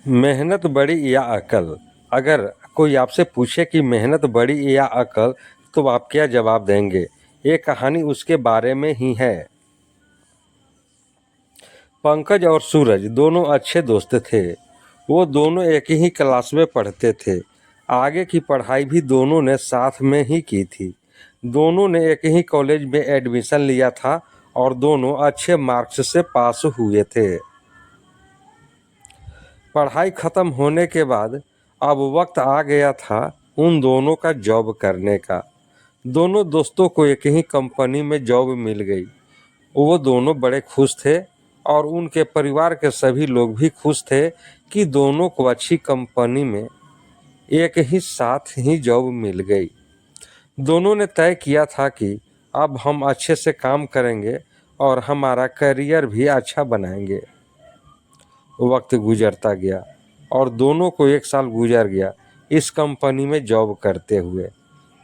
मेहनत बड़ी या अकल। अगर कोई आपसे पूछे कि मेहनत बड़ी या अकल, तो आप क्या जवाब देंगे? ये कहानी उसके बारे में ही है। पंकज और सूरज दोनों अच्छे दोस्त थे। वो दोनों एक ही क्लास में पढ़ते थे। आगे की पढ़ाई भी दोनों ने साथ में ही की थी। दोनों ने एक ही कॉलेज में एडमिशन लिया था और दोनों अच्छे मार्क्स से पास हुए थे। पढ़ाई खत्म होने के बाद अब वक्त आ गया था उन दोनों का जॉब करने का। दोनों दोस्तों को एक ही कंपनी में जॉब मिल गई। वो दोनों बड़े खुश थे और उनके परिवार के सभी लोग भी खुश थे कि दोनों को अच्छी कंपनी में एक ही साथ ही जॉब मिल गई। दोनों ने तय किया था कि अब हम अच्छे से काम करेंगे और हमारा करियर भी अच्छा बनाएंगे। वक्त गुजरता गया और दोनों को 1 साल गुजर गया इस कंपनी में जॉब करते हुए।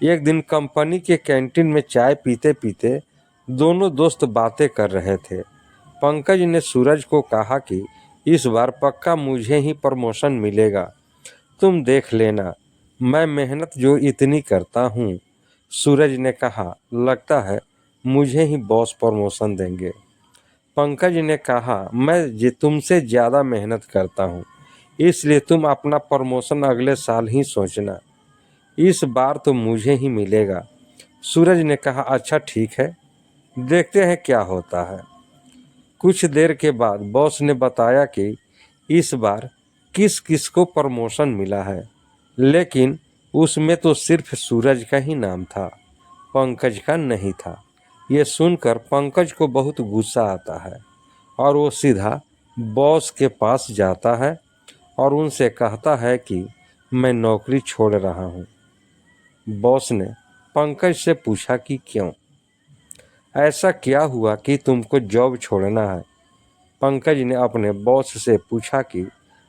एक दिन कंपनी के कैंटीन में चाय पीते पीते दोनों दोस्त बातें कर रहे थे। पंकज ने सूरज को कहा कि इस बार पक्का मुझे ही प्रमोशन मिलेगा, तुम देख लेना, मैं मेहनत जो इतनी करता हूँ। सूरज ने कहा, लगता है मुझे ही बॉस प्रमोशन देंगे। पंकज ने कहा, मैं तुमसे ज़्यादा मेहनत करता हूँ, इसलिए तुम अपना प्रमोशन अगले साल ही सोचना, इस बार तो मुझे ही मिलेगा। सूरज ने कहा, अच्छा ठीक है, देखते हैं क्या होता है। कुछ देर के बाद बॉस ने बताया कि इस बार किस किस को प्रमोशन मिला है, लेकिन उसमें तो सिर्फ सूरज का ही नाम था, पंकज का नहीं था। ये सुनकर पंकज को बहुत गुस्सा आता है और वो सीधा बॉस के पास जाता है और उनसे कहता है कि मैं नौकरी छोड़ रहा हूँ। बॉस ने पंकज से पूछा कि क्यों, ऐसा क्या हुआ कि तुमको जॉब छोड़ना है? पंकज ने अपने बॉस से पूछा कि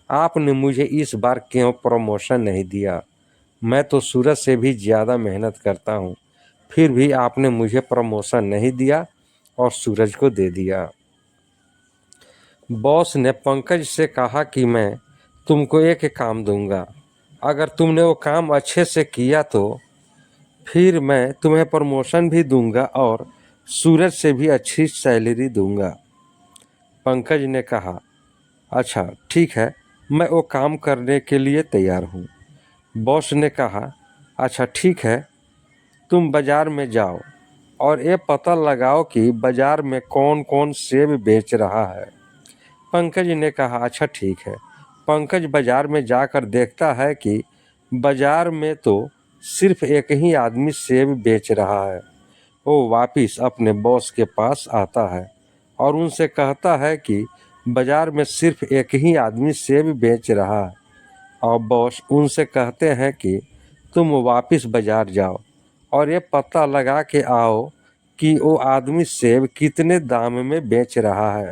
आपने मुझे इस बार क्यों प्रमोशन नहीं दिया? मैं तो सूरज से भी ज़्यादा मेहनत करता हूँ, फिर भी आपने मुझे प्रमोशन नहीं दिया और सूरज को दे दिया। बॉस ने पंकज से कहा कि मैं तुमको एक काम दूंगा, अगर तुमने वो काम अच्छे से किया तो फिर मैं तुम्हें प्रमोशन भी दूंगा और सूरज से भी अच्छी सैलरी दूंगा। पंकज ने कहा, अच्छा ठीक है, मैं वो काम करने के लिए तैयार हूँ। बॉस ने कहा, अच्छा ठीक है, तुम बाज़ार में जाओ और ये पता लगाओ कि बाज़ार में कौन कौन सेब बेच रहा है। पंकज ने कहा, अच्छा ठीक है। पंकज बाज़ार में जाकर देखता है कि बाज़ार में तो सिर्फ एक ही आदमी सेब बेच रहा है। वो वापिस अपने बॉस के पास आता है और उनसे कहता है कि बाज़ार में सिर्फ एक ही आदमी सेब बेच रहा है। और बॉस उनसे कहते हैं कि तुम वापिस बाज़ार जाओ और ये पता लगा के आओ कि वो आदमी सेब कितने दाम में बेच रहा है।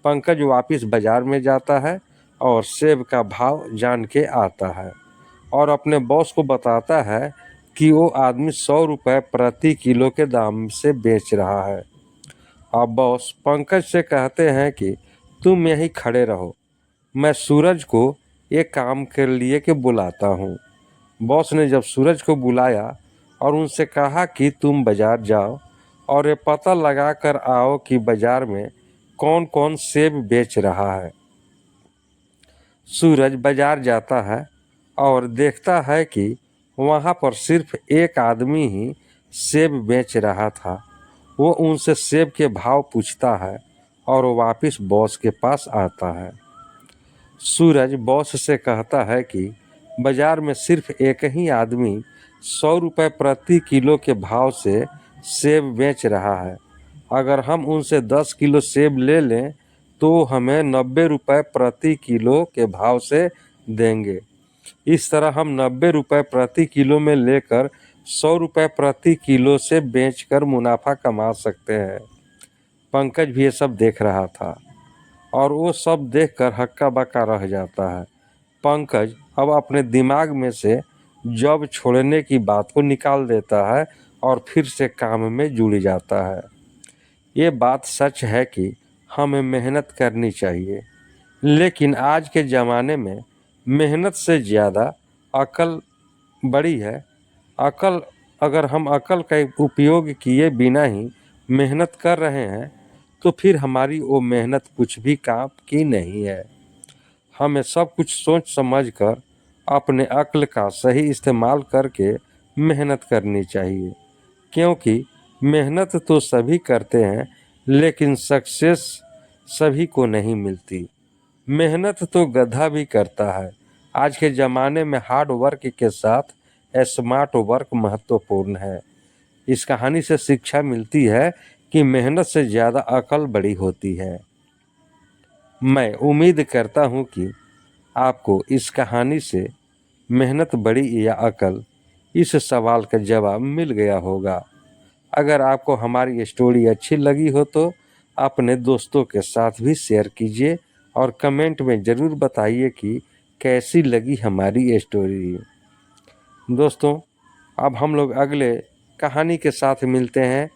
पंकज वापिस बाज़ार में जाता है और सेब का भाव जान के आता है और अपने बॉस को बताता है कि वो आदमी 100 रुपये प्रति किलो के दाम से बेच रहा है। अब बॉस पंकज से कहते हैं कि तुम यहीं खड़े रहो, मैं सूरज को एक काम के लिए के बुलाता हूँ। बॉस ने जब सूरज को बुलाया और उनसे कहा कि तुम बाज़ार जाओ और ये पता लगा कर आओ कि बाज़ार में कौन कौन सेब बेच रहा है। सूरज बाज़ार जाता है और देखता है कि वहाँ पर सिर्फ एक आदमी ही सेब बेच रहा था। वो उनसे सेब के भाव पूछता है और वो वापस बॉस के पास आता है। सूरज बॉस से कहता है कि बाज़ार में सिर्फ एक ही आदमी 100 रुपये प्रति किलो के भाव से सेब बेच रहा है। अगर हम उनसे 10 किलो सेब ले लें तो हमें 90 रुपये प्रति किलो के भाव से देंगे। इस तरह हम 90 रुपये प्रति किलो में लेकर 100 रुपये प्रति किलो से बेचकर मुनाफा कमा सकते हैं। पंकज भी ये सब देख रहा था और वो सब देखकर हक्का बक्का रह जाता है। पंकज अब अपने दिमाग में से जॉब छोड़ने की बात को निकाल देता है और फिर से काम में जुड़ जाता है। ये बात सच है कि हमें मेहनत करनी चाहिए, लेकिन आज के ज़माने में मेहनत से ज़्यादा अकल बड़ी है। अकल अगर हम अकल का उपयोग किए बिना ही मेहनत कर रहे हैं तो फिर हमारी वो मेहनत कुछ भी काम की नहीं है। हमें सब कुछ सोच समझ कर अपने अक्ल का सही इस्तेमाल करके मेहनत करनी चाहिए, क्योंकि मेहनत तो सभी करते हैं लेकिन सक्सेस सभी को नहीं मिलती। मेहनत तो गधा भी करता है। आज के ज़माने में हार्ड वर्क के साथ स्मार्ट वर्क महत्वपूर्ण है। इस कहानी से शिक्षा मिलती है कि मेहनत से ज़्यादा अकल बड़ी होती है। मैं उम्मीद करता हूँ कि आपको इस कहानी से मेहनत बड़ी या अकल, इस सवाल का जवाब मिल गया होगा। अगर आपको हमारी स्टोरी अच्छी लगी हो तो अपने दोस्तों के साथ भी शेयर कीजिए और कमेंट में ज़रूर बताइए कि कैसी लगी हमारी स्टोरी। दोस्तों, अब हम लोग अगले कहानी के साथ मिलते हैं।